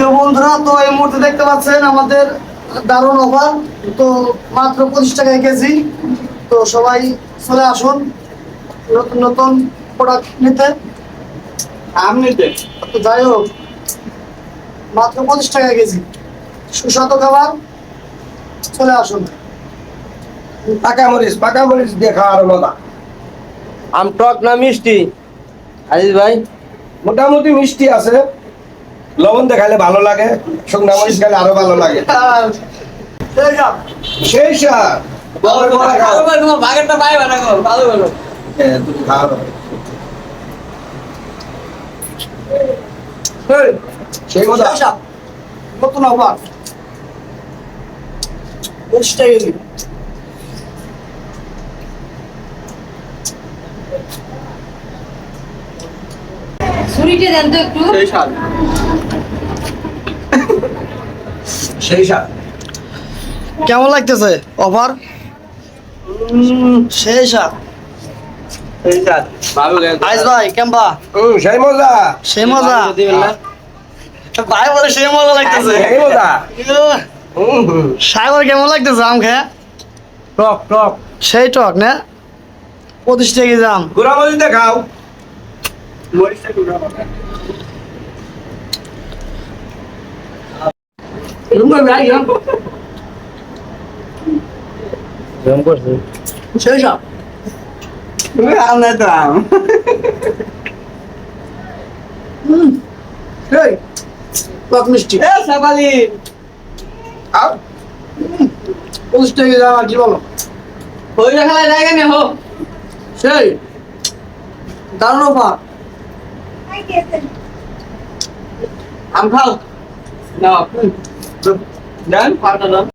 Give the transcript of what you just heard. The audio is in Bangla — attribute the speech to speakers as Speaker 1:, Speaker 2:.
Speaker 1: প্রিয় বন্ধুরা, তো এই মুহূর্তে দেখতে পাচ্ছেন আমাদের দারুণ অফার। তো মাত্র 25 টাকায় কেজি। তো সবাই চলে আসুন নতুন নতুন প্রোডাক্ট নিতে, আম নিতে। তো যাই হোক, মাত্র 25 টাকায় কেজি সুস্বাদু খাবার, চলে আসুন।
Speaker 2: পাকা মরিচ দিয়ে খাওয়ার মজা।
Speaker 3: আম টক না মিষ্টি আজিজ ভাই?
Speaker 2: মোটামুটি মিষ্টি আছে, লবণ দিয়ে খাইলে ভালো লাগে, শুকনা মরিচ খাইলে আরো ভালো লাগে। সেই স্বাদ।
Speaker 3: তোমার বাগেরটা পাইবা না গো, ভালো ভালো।
Speaker 2: তুমি খাওয়া সেই মজা।
Speaker 1: নতুন অফার 25 টাকা কেজি।
Speaker 4: ছুরিটা দেন তো একটু।
Speaker 3: সেই স্বাদ।
Speaker 2: সেই স্বাদ।
Speaker 1: কেমন লাগতেছে অফার? সেই স্বাদ।
Speaker 3: সেই স্বাদ ভালো লাগে।
Speaker 1: আইস ভাই কেমবা?
Speaker 2: সেই মজা।
Speaker 1: সেই মজা
Speaker 3: দিবেন না?
Speaker 1: ভাই বলে সেই মজা লাগতেছে।
Speaker 2: সেই মজা।
Speaker 1: সাগর কেমন লাগতেছে আম খেয়ে?
Speaker 3: টক টক।
Speaker 1: সেই টক না? 25 টাকা কেজি আম।
Speaker 2: গুড়া মরিচ দিয়ে খাও।
Speaker 3: মরিচটা গুঁড়া হবে। গরম করছে।
Speaker 1: সেই স্বাদ।
Speaker 3: তুমি আম না তো আম।
Speaker 1: সেই টক মিষ্টি।
Speaker 3: এ সাবালি।
Speaker 2: খাও।
Speaker 1: 25 টাকা কেজি আম, আর কি বলো?
Speaker 3: ওই খেলায় জায়গা নেই হোক।
Speaker 1: সেই দারুণ অফার।
Speaker 3: আম খাও। নাও। দেন, খাওয়া দাও।